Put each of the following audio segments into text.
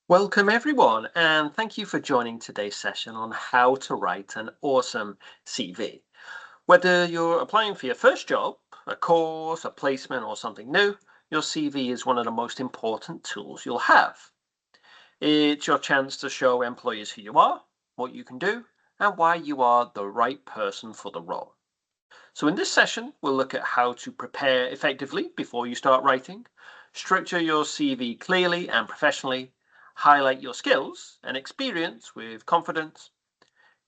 Welcome everyone, and thank you for joining today's session on how to write an awesome CV. Whether you're applying for your first job, a course, a placement, or something new, your CV is one of the most important tools you'll have. It's your chance to show employers who you are, what you can do, and why you are the right person for the role. So in this session, we'll look at how to prepare effectively before you start writing, structure your CV clearly and professionally, highlight your skills and experience with confidence,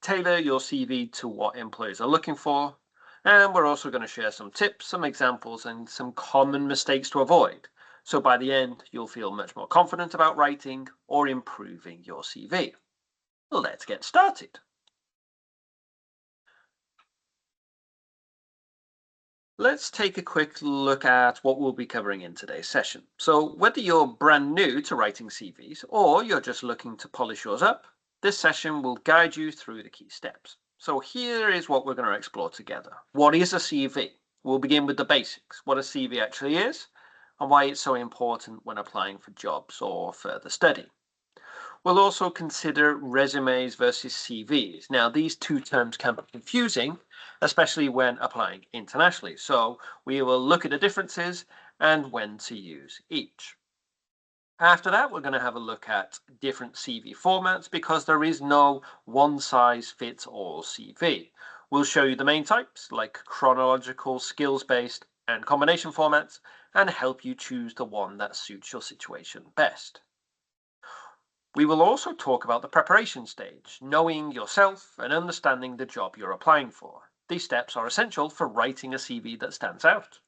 tailor your CV to what employers are looking for, and we're also going to share some tips, some examples, and some common mistakes to avoid. So by the end, you'll feel much more confident about writing or improving your CV. Let's get started. Let's take a quick look at what we'll be covering in today's session. So whether you're brand new to writing CVs or you're just looking to polish yours up, this session will guide you through the key steps. So here is what we're going to explore together. What is a CV? We'll begin with the basics, what a CV actually is, and why it's so important when applying for jobs or further study. We'll also consider resumes versus CVs. Now, these two terms can be confusing, especially when applying internationally. So we will look at the differences and when to use each. After that, we're going to have a look at different CV formats because there is no one-size-fits-all CV. We'll show you the main types like chronological, skills-based, and combination formats, and help you choose the one that suits your situation best. We will also talk about the preparation stage, knowing yourself and understanding the job you're applying for. These steps are essential for writing a CV that stands out.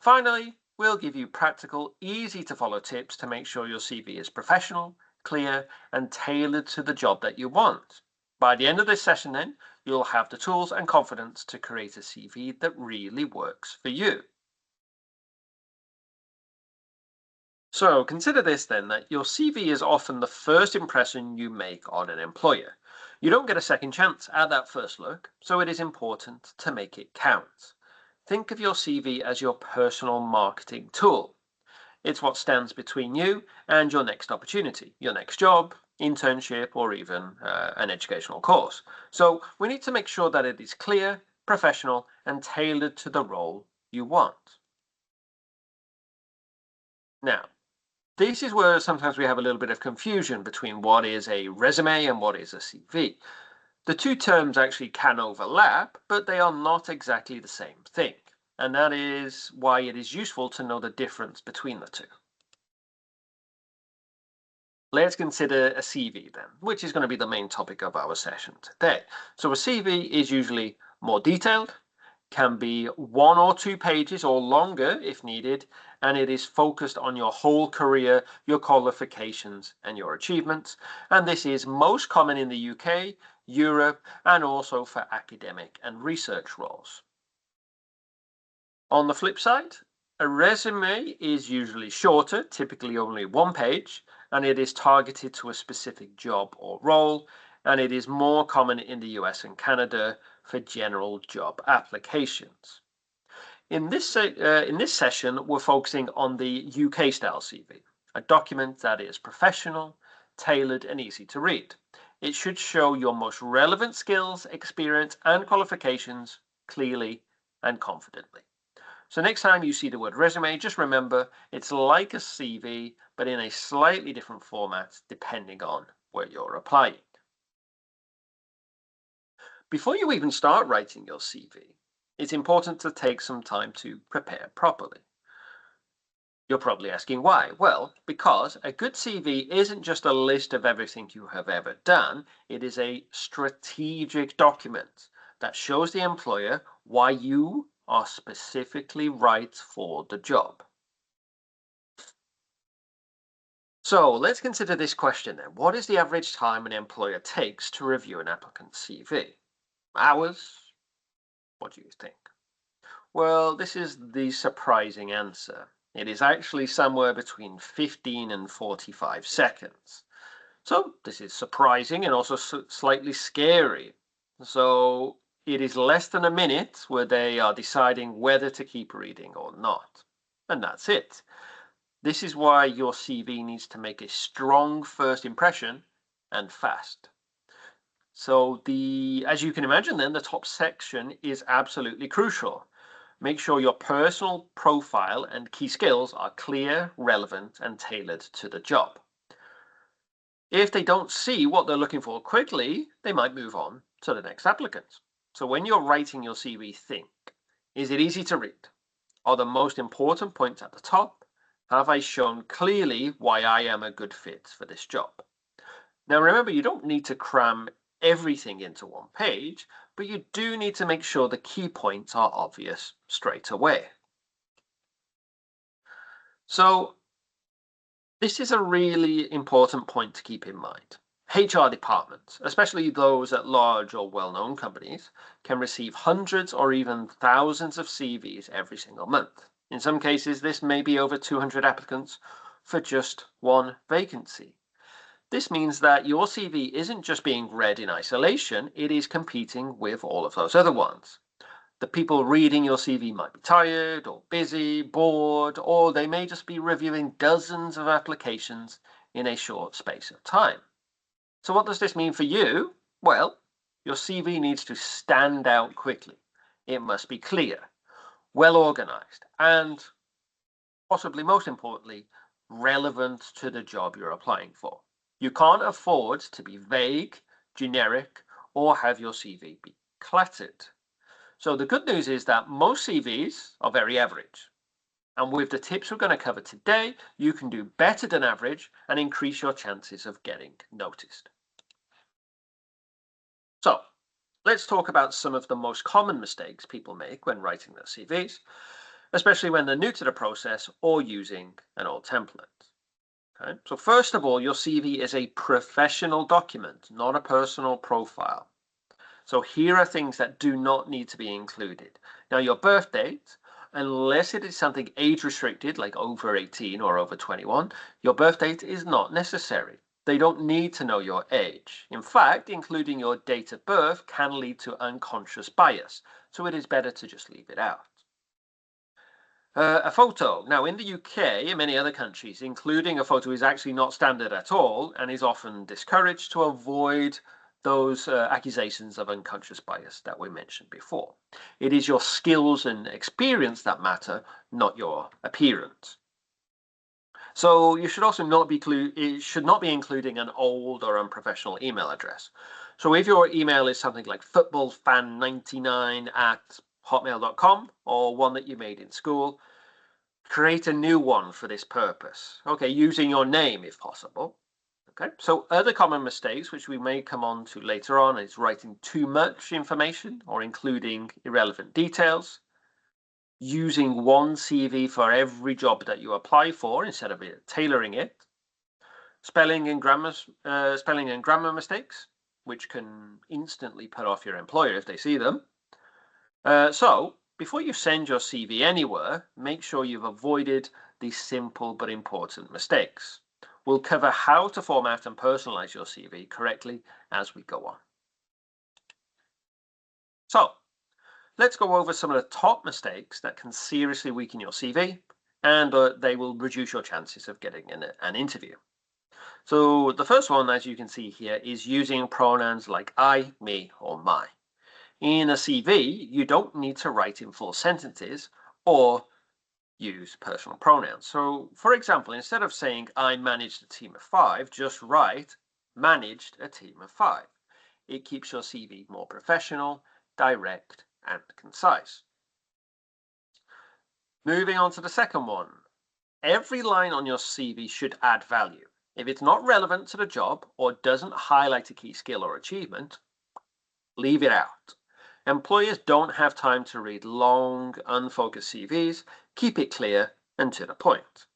Finally, we'll give you practical, easy to follow tips to make sure your CV is professional, clear, and tailored to the job that you want. By the end of this session then, you'll have the tools and confidence to create a CV that really works for you. So consider this then, that your CV is often the first impression you make on an employer. You don't get a second chance at that first look, so it is important to make it count. Think of your CV as your personal marketing tool. It's what stands between you and your next opportunity, your next job, internship, or even an educational course. So we need to make sure that it is clear, professional, and tailored to the role you want. Now, this is where sometimes we have a little bit of confusion between what is a resume and what is a CV. The two terms actually can overlap, but they are not exactly the same thing. And that is why it is useful to know the difference between the two. Let's consider a CV then, which is going to be the main topic of our session today. So a CV is usually more detailed, can be 1 or 2 pages or longer if needed, and it is focused on your whole career, your qualifications, and your achievements. And this is most common in the UK, Europe, and also for academic and research roles. On the flip side, a resume is usually shorter, typically only 1 page, and it is targeted to a specific job or role, and it is more common in the US and Canada for general job applications. In this session, we're focusing on the UK style CV, a document that is professional, tailored, and easy to read. It should show your most relevant skills, experience, and qualifications clearly and confidently. So next time you see the word resume, just remember it's like a CV, but in a slightly different format depending on where you're applying. Before you even start writing your CV, it's important to take some time to prepare properly. You're probably asking why. Well, because a good CV isn't just a list of everything you have ever done, it is a strategic document that shows the employer why you are specifically right for the job. So let's consider this question then. What is the average time an employer takes to review an applicant's CV? Hours? What do you think? Well, this is the surprising answer. It is actually somewhere between 15 and 45 seconds. So this is surprising and also slightly scary. So it is less than a minute where they are deciding whether to keep reading or not. And that's it. This is why your CV needs to make a strong first impression and fast. So as you can imagine then, the top section is absolutely crucial. Make sure your personal profile and key skills are clear, relevant, and tailored to the job. If they don't see what they're looking for quickly, they might move on to the next applicant. So when you're writing your CV, think, is it easy to read? Are the most important points at the top? Have I shown clearly why I am a good fit for this job? Now remember, you don't need to cram everything into one page, but you do need to make sure the key points are obvious straight away. So this is a really important point to keep in mind. HR departments, especially those at large or well-known companies, can receive hundreds or even thousands of CVs every single month. In some cases, this may be over 200 applicants for just one vacancy. This means that your CV isn't just being read in isolation, it is competing with all of those other ones. The people reading your CV might be tired or busy, bored, or they may just be reviewing dozens of applications in a short space of time. So what does this mean for you? Well, your CV needs to stand out quickly. It must be clear, well organized, and possibly most importantly, relevant to the job you're applying for. You can't afford to be vague, generic, or have your CV be cluttered. So the good news is that most CVs are very average. And with the tips we're going to cover today, you can do better than average and increase your chances of getting noticed. So let's talk about some of the most common mistakes people make when writing their CVs, especially when they're new to the process or using an old template. Okay? So first of all, your CV is a professional document, not a personal profile. So here are things that do not need to be included. Now, your birth date, unless it is something age restricted, like over 18 or over 21, your birth date is not necessary. They don't need to know your age. In fact, including your date of birth can lead to unconscious bias, so it is better to just leave it out. A photo. Now, in the UK and many other countries, including a photo is actually not standard at all and is often discouraged to avoid those accusations of unconscious bias that we mentioned before. It is your skills and experience that matter, not your appearance. So you should also not be including an old or unprofessional email address. So if your email is something like footballfan99@hotmail.com or one that you made in school, create a new one for this purpose. Okay, using your name if possible. Okay, so other common mistakes, which we may come on to later on, is writing too much information or including irrelevant details, using one CV for every job that you apply for instead of tailoring it, spelling and grammar mistakes, which can instantly put off your employer if they see them. So before you send your CV anywhere, make sure you've avoided these simple but important mistakes. We'll cover how to format and personalize your CV correctly as we go on. So let's go over some of the top mistakes that can seriously weaken your CV, and they will reduce your chances of getting an interview. So the first one, as you can see here, is using pronouns like I, me, or my. In a CV, you don't need to write in full sentences or use personal pronouns. So, for example, instead of saying I managed a team of 5, just write managed a team of 5. It keeps your CV more professional, direct, and concise. Moving on to the second one. Every line on your CV should add value. If it's not relevant to the job or doesn't highlight a key skill or achievement, leave it out. Employers don't have time to read long, unfocused CVs. Keep it clear and to the point.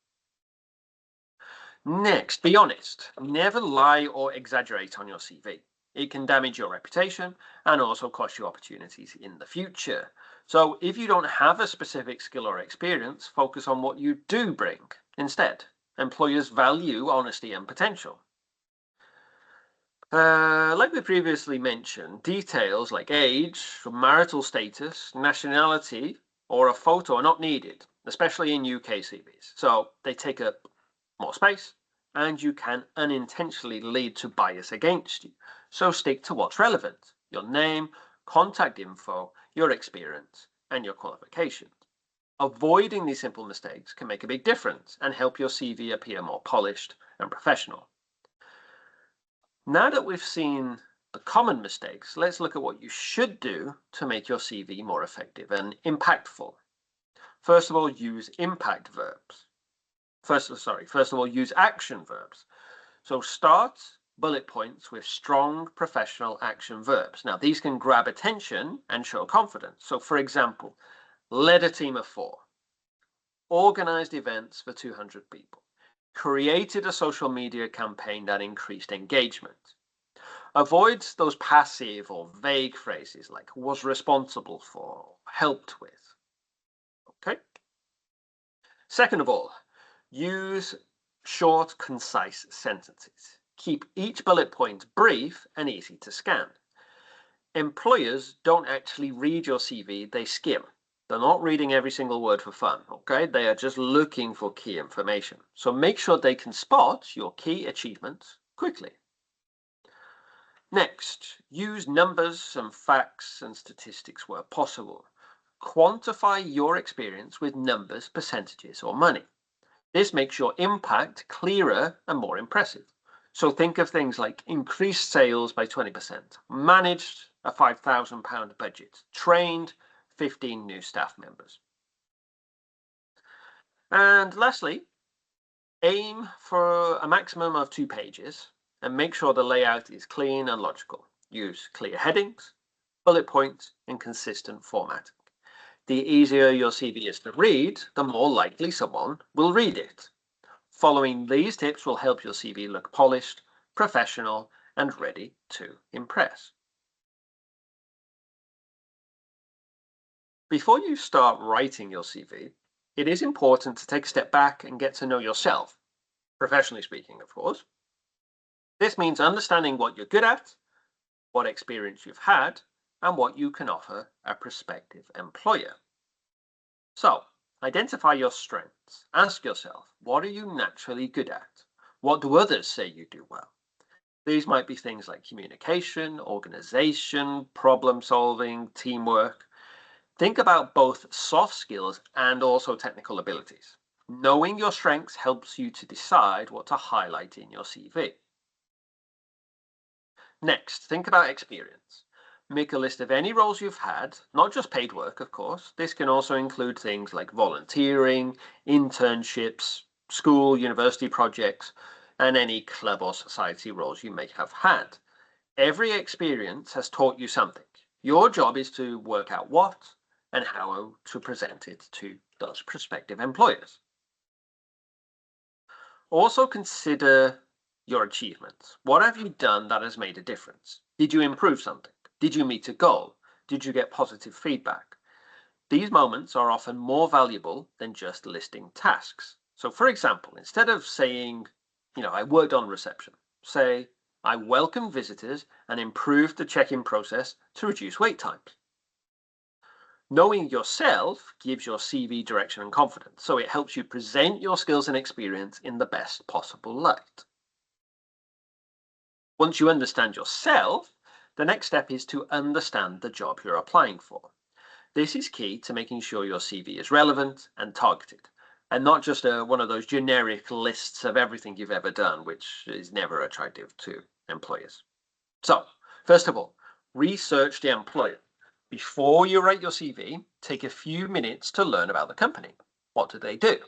Next, be honest. Never lie or exaggerate on your CV. It can damage your reputation and also cost you opportunities in the future. So if you don't have a specific skill or experience, focus on what you do bring instead. Employers value honesty and potential. Like we previously mentioned, details like age, marital status, nationality, or a photo are not needed. especially in UK CVs. So they take up more space and you can unintentionally lead to bias against you. So stick to what's relevant: your name, contact info, your experience, and your qualifications. Avoiding these simple mistakes can make a big difference and help your CV appear more polished and professional. Now that we've seen the common mistakes, let's look at what you should do to make your CV more effective and impactful. First of all, use impact verbs. First of all, use action verbs. So start bullet points with strong professional action verbs. Now, these can grab attention and show confidence. So for example, led a team of 4, organized events for 200 people, created a social media campaign that increased engagement. Avoid those passive or vague phrases like was responsible for, helped with. Okay. Second of all, use short, concise sentences. Keep each bullet point brief and easy to scan. Employers don't actually read your CV, they skim. They're not reading every single word for fun, okay? They are just looking for key information. So make sure they can spot your key achievements quickly. Next, use numbers and facts and statistics where possible. Quantify your experience with numbers, percentages, or money. This makes your impact clearer and more impressive. So think of things like increased sales by 20%, managed a £5,000 budget, trained 15 new staff members. And lastly, aim for a maximum of 2 pages and make sure the layout is clean and logical. Use clear headings, bullet points, and consistent formatting. The easier your CV is to read, the more likely someone will read it. Following these tips will help your CV look polished, professional, and ready to impress. Before you start writing your CV, it is important to take a step back and get to know yourself, professionally speaking, of course. This means understanding what you're good at, what experience you've had, and what you can offer a prospective employer. So, identify your strengths. Ask yourself, what are you naturally good at? What do others say you do well? These might be things like communication, organization, problem solving, teamwork. Think about both soft skills and also technical abilities. Knowing your strengths helps you to decide what to highlight in your CV. Next, think about experience. Make a list of any roles you've had, not just paid work, of course. This can also include things like volunteering, internships, school, university projects, and any club or society roles you may have had. Every experience has taught you something. Your job is to work out what and how to present it to those prospective employers. Also consider your achievements. What have you done that has made a difference? Did you improve something? Did you meet a goal? Did you get positive feedback? These moments are often more valuable than just listing tasks. So for example, instead of saying, I worked on reception, say, I welcomed visitors and improved the check-in process to reduce wait times. Knowing yourself gives your CV direction and confidence, so it helps you present your skills and experience in the best possible light. Once you understand yourself, the next step is to understand the job you're applying for. This is key to making sure your CV is relevant and targeted, and not just one of those generic lists of everything you've ever done, which is never attractive to employers. So, first of all, research the employer. Before you write your CV, take a few minutes to learn about the company. What do they do?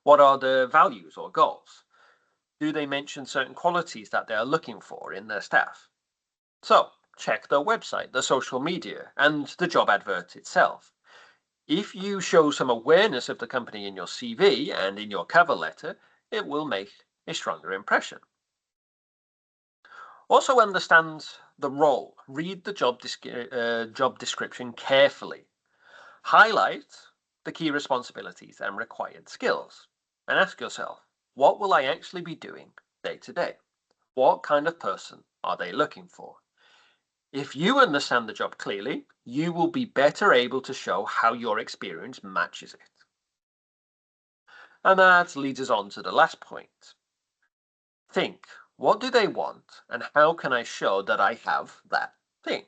What are their values or goals? Do they mention certain qualities that they are looking for in their staff? So, check their website, their social media, and the job advert itself. If you show some awareness of the company in your CV and in your cover letter, it will make a stronger impression. Also understand the role. Read the job description carefully. Highlight the key responsibilities and required skills. And ask yourself, what will I actually be doing day to day? What kind of person are they looking for? If you understand the job clearly, you will be better able to show how your experience matches it. And that leads us on to the last point. Think, what do they want and how can I show that I have that thing?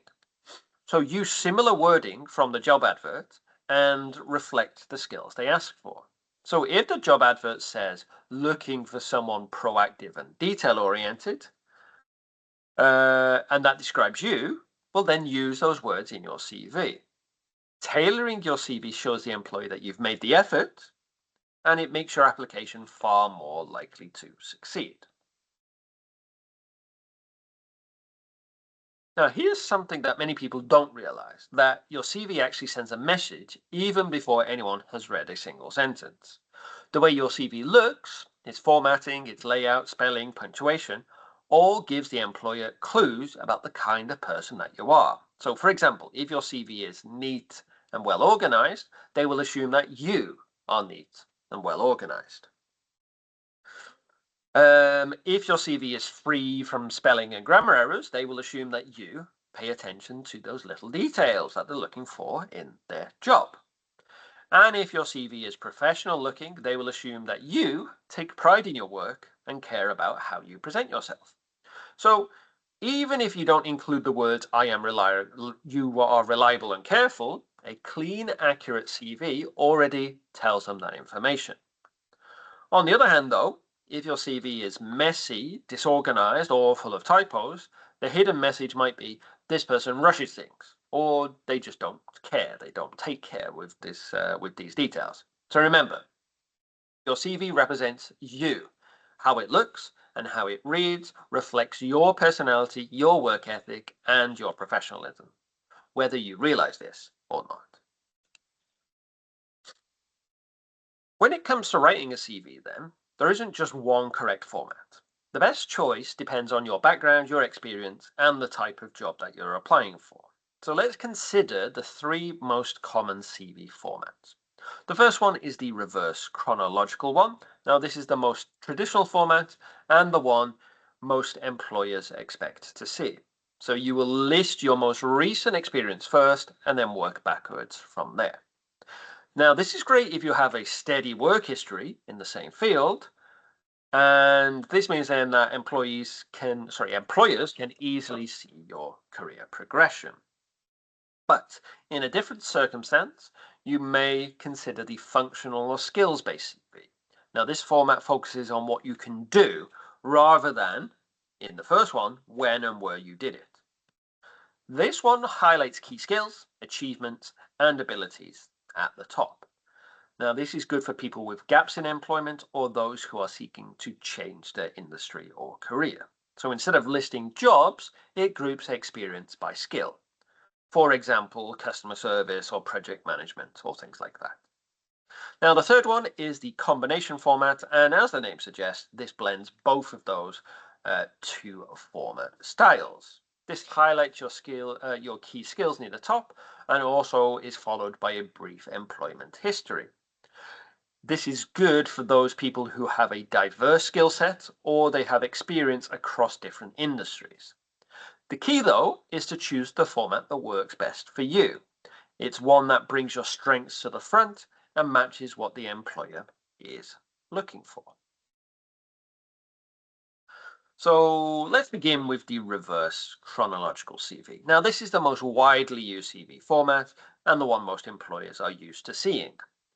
So use similar wording from the job advert and reflect the skills they ask for. So if the job advert says looking for someone proactive and detail oriented, and that describes you, well, then use those words in your CV. Tailoring your CV shows the employee that you've made the effort and it makes your application far more likely to succeed. Now, here's something that many people don't realize, that your CV actually sends a message even before anyone has read a single sentence. The way your CV looks, its formatting, its layout, spelling, punctuation, all gives the employer clues about the kind of person that you are. So, for example, if your CV is neat and well organized, they will assume that you are neat and well organized. If your CV is free from spelling and grammar errors, they will assume that you pay attention to those little details that they're looking for in their job. And if your CV is professional looking, they will assume that you take pride in your work and care about how you present yourself. So even if you don't include the words I am reliable, you are reliable and careful, a clean, accurate CV already tells them that information. On the other hand, though, if your CV is messy, disorganized, or full of typos, the hidden message might be this person rushes things, or they just don't care. They don't take care with with these details. So remember, your CV represents you. How it looks and how it reads reflects your personality, your work ethic, and your professionalism, whether you realize this or not. When it comes to writing a CV, then, there isn't just one correct format. The best choice depends on your background, your experience, and the type of job that you're applying for. So let's consider the three most common CV formats. The first one is the reverse chronological one. Now, this is the most traditional format and the one most employers expect to see. So you will list your most recent experience first and then work backwards from there. Now, this is great if you have a steady work history in the same field, and this means then that employers can easily see your career progression. But in a different circumstance, you may consider the functional or skills-based CV. Now, this format focuses on what you can do rather than, in the first one, when and where you did it. This one highlights key skills, achievements, and abilities at the top. Now, this is good for people with gaps in employment or those who are seeking to change their industry or career. So instead of listing jobs, it groups experience by skill. For example, customer service or project management or things like that. Now, the third one is the combination format, and as the name suggests, this blends both of those two format styles. This highlights your key skills near the top, and also is followed by a brief employment history. This is good for those people who have a diverse skill set or they have experience across different industries. The key, though, is to choose the format that works best for you. It's one that brings your strengths to the front and matches what the employer is looking for. So let's begin with the reverse chronological CV. Now, this is the most widely used CV format and the one most employers are used to seeing.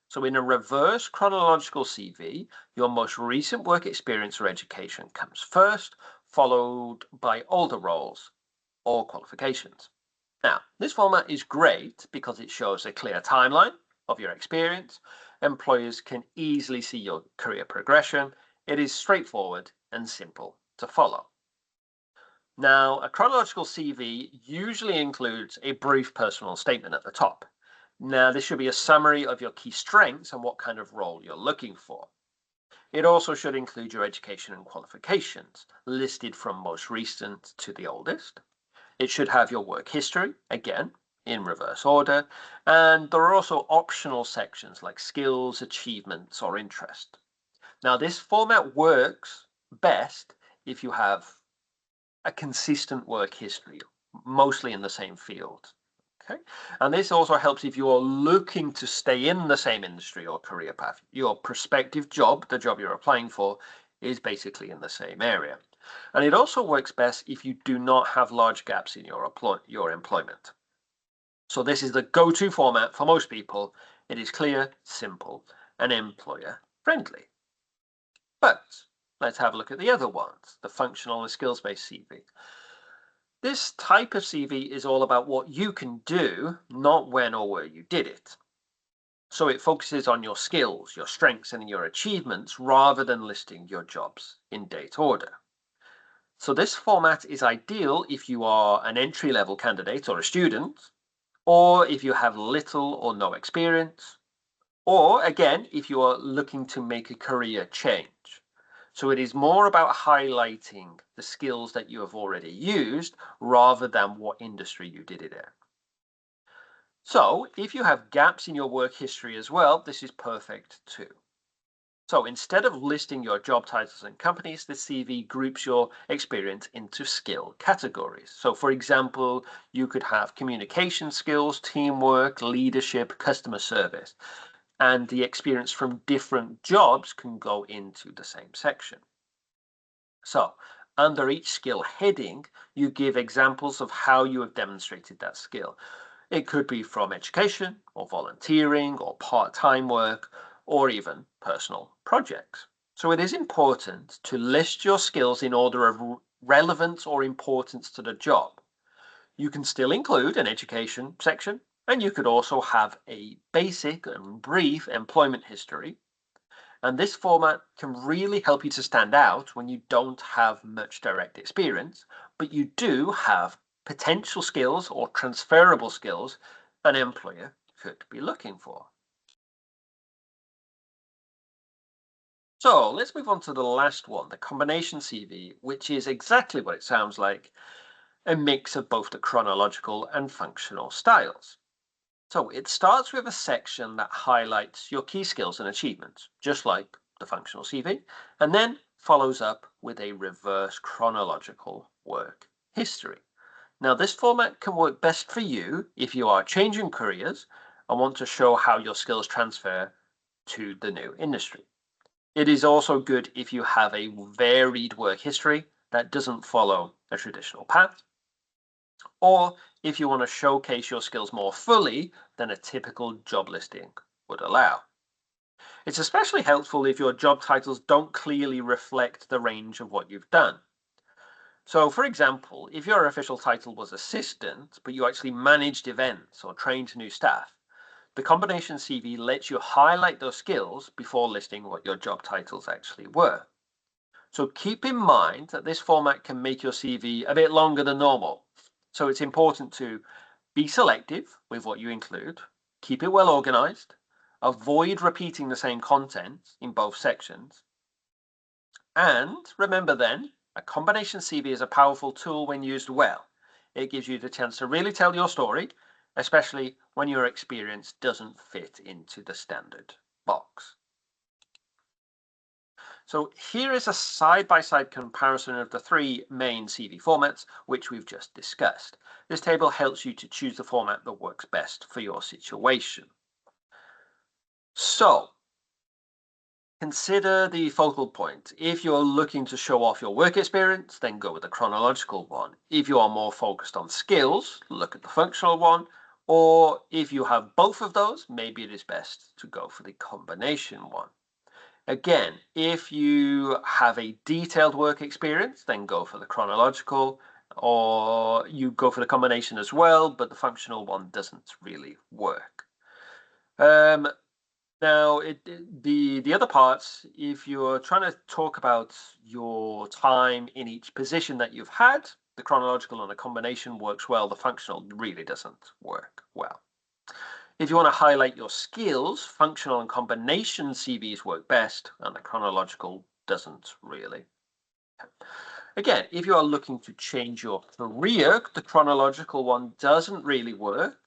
So in a reverse chronological CV, your most recent work experience or education comes first, followed by older roles or qualifications. Now, this format is great because it shows a clear timeline of your experience. Employers can easily see your career progression. It is straightforward and simple to follow. Now, a chronological CV usually includes a brief personal statement at the top. Now, this should be a summary of your key strengths and what kind of role you're looking for. It also should include your education and qualifications, listed from most recent to the oldest. It should have your work history, again, in reverse order, and there are also optional sections like skills, achievements, or interest. Now, this format works best if you have a consistent work history, mostly in the same field. Okay, and this also helps if you're looking to stay in the same industry or career path. Your prospective job, the job you're applying for, is basically in the same area. And it also works best if you do not have large gaps in your employment. So this is the go-to format for most people. It is clear, simple, and employer friendly. But let's have a look at the other ones, the functional and skills-based CV. This type of CV is all about what you can do, not when or where you did it. So it focuses on your skills, your strengths, and your achievements rather than listing your jobs in date order. So this format is ideal if you are an entry-level candidate or a student, or if you have little or no experience, or again, if you are looking to make a career change. So it is more about highlighting the skills that you have already used rather than what industry you did it in. So if you have gaps in your work history as well, this is perfect too. So instead of listing your job titles and companies, the CV groups your experience into skill categories. So for example, you could have communication skills, teamwork, leadership, customer service, and the experience from different jobs can go into the same section. So under each skill heading, you give examples of how you have demonstrated that skill. It could be from education or volunteering or part-time work or even personal projects. So it is important to list your skills in order of relevance or importance to the job. You can still include an education section, and you could also have a basic and brief employment history. And this format can really help you to stand out when you don't have much direct experience, but you do have potential skills or transferable skills an employer could be looking for. So let's move on to the last one, the combination CV, which is exactly what it sounds like, a mix of both the chronological and functional styles. So it starts with a section that highlights your key skills and achievements, just like the functional CV, and then follows up with a reverse chronological work history. Now, this format can work best for you if you are changing careers and want to show how your skills transfer to the new industry. It is also good if you have a varied work history that doesn't follow a traditional path, or if you want to showcase your skills more fully than a typical job listing would allow. It's especially helpful if your job titles don't clearly reflect the range of what you've done. So, for example, if your official title was assistant, but you actually managed events or trained new staff, the combination CV lets you highlight those skills before listing what your job titles actually were. So keep in mind that this format can make your CV a bit longer than normal. So it's important to be selective with what you include, keep it well organized, avoid repeating the same content in both sections, and remember then, a combination CV is a powerful tool when used well. It gives you the chance to really tell your story, especially when your experience doesn't fit into the standard box. So here is a side-by-side comparison of the three main CV formats, which we've just discussed. This table helps you to choose the format that works best for your situation. So consider the focal point. If you're looking to show off your work experience, then go with the chronological one. If you are more focused on skills, look at the functional one. Or if you have both of those, maybe it is best to go for the combination one. Again, if you have a detailed work experience, then go for the chronological, or you go for the combination as well, but the functional one doesn't really work. Now, the other parts, if you're trying to talk about your time in each position that you've had, the chronological and the combination works well. The functional really doesn't work well. If you want to highlight your skills, functional and combination CVs work best, and the chronological doesn't really. Again, if you are looking to change your career, the chronological one doesn't really work,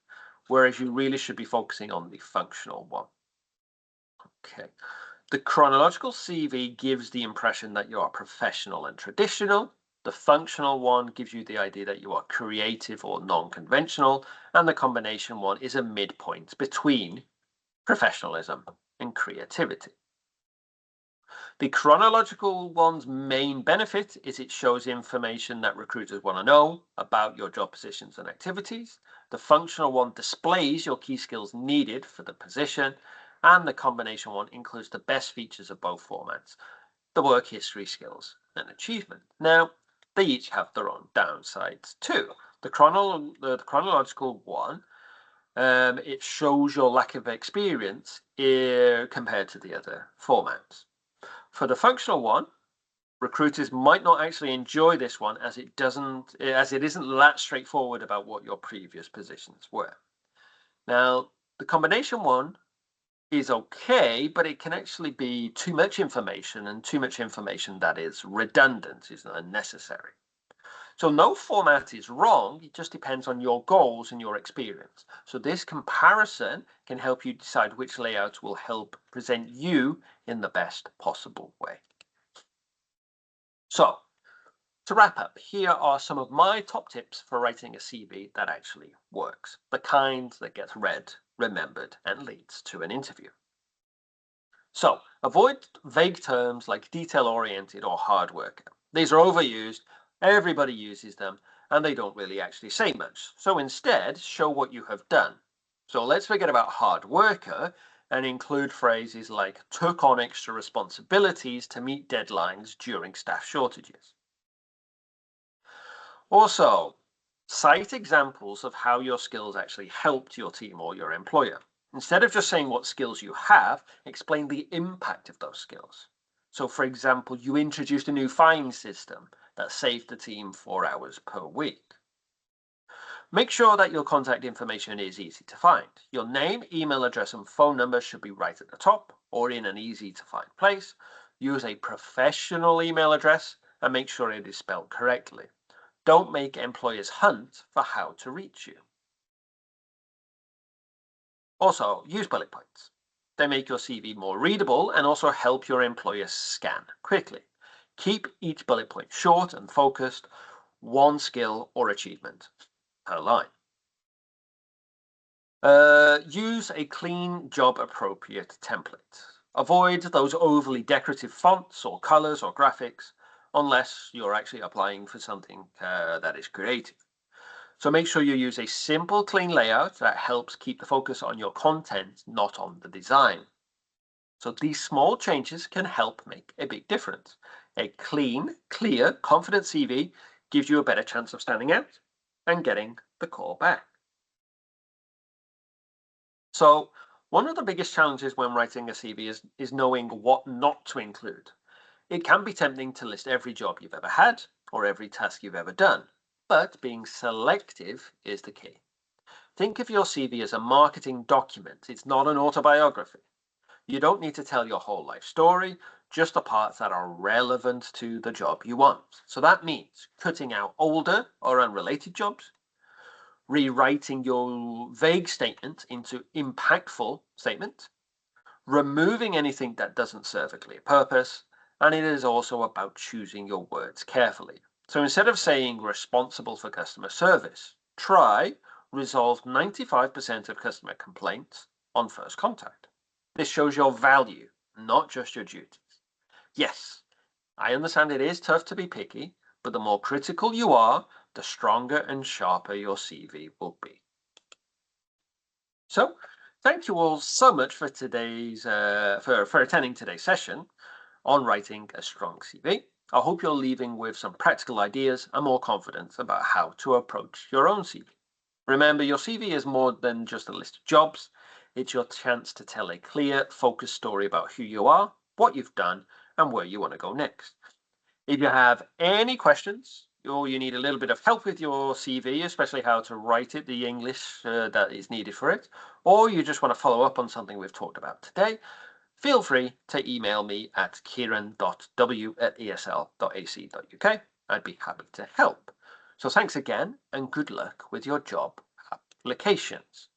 whereas you really should be focusing on the functional one. Okay. The chronological CV gives the impression that you are professional and traditional, The functional one gives you the idea that you are creative or non-conventional, and the combination one is a midpoint between professionalism and creativity. The chronological one's main benefit is it shows information that recruiters want to know about your job positions and activities. The functional one displays your key skills needed for the position, and the combination one includes the best features of both formats, the work history, skills, and achievement. Now, they each have their own downsides too. The chronological one, it shows your lack of experience compared to the other formats. For the functional one, recruiters might not actually enjoy this one as it isn't that straightforward about what your previous positions were. Now, the combination one is okay, but it can actually be too much information, and too much information that is redundant is unnecessary. So no format is wrong, it just depends on your goals and your experience. So this comparison can help you decide which layout will help present you in the best possible way. So to wrap up, here are some of my top tips for writing a CV that actually works, the kind that gets read, remembered, and leads to an interview. So avoid vague terms like detail-oriented or hard worker. These are overused, everybody uses them, and they don't really actually say much. So instead, show what you have done. So let's forget about hard worker and include phrases like took on extra responsibilities to meet deadlines during staff shortages. Also, cite examples of how your skills actually helped your team or your employer. Instead of just saying what skills you have, explain the impact of those skills. So, for example, you introduced a new fine system that saved the team 4 hours per week. Make sure that your contact information is easy to find. Your name, email address, and phone number should be right at the top or in an easy to find place. Use a professional email address and make sure it is spelled correctly. Don't make employers hunt for how to reach you. Also, use bullet points. They make your CV more readable and also help your employer scan quickly. Keep each bullet point short and focused, one skill or achievement per line. Use a clean, job-appropriate template. Avoid those overly decorative fonts or colors or graphics unless you're actually applying for something that is creative. So make sure you use a simple, clean layout that helps keep the focus on your content, not on the design. So these small changes can help make a big difference. A clean, clear, confident CV gives you a better chance of standing out and getting the call back. So one of the biggest challenges when writing a CV is knowing what not to include. It can be tempting to list every job you've ever had or every task you've ever done, but being selective is the key. Think of your CV as a marketing document. It's not an autobiography. You don't need to tell your whole life story, just the parts that are relevant to the job you want. So that means cutting out older or unrelated jobs, rewriting your vague statement into impactful statement, removing anything that doesn't serve a clear purpose, and it is also about choosing your words carefully. So instead of saying responsible for customer service, try resolve 95% of customer complaints on first contact. This shows your value, not just your duties. Yes, I understand it is tough to be picky, but the more critical you are, the stronger and sharper your CV will be. So, thank you all so much for for attending today's session on writing a strong CV. I hope you're leaving with some practical ideas and more confidence about how to approach your own CV. Remember, your CV is more than just a list of jobs. It's your chance to tell a clear, focused story about who you are, what you've done, and where you want to go next. If you have any questions or you need a little bit of help with your CV, especially how to write it, the English that is needed for it, or you just want to follow up on something we've talked about today, feel free to email me at kieran.w@esl.ac.uk. I'd be happy to help. So thanks again and good luck with your job applications.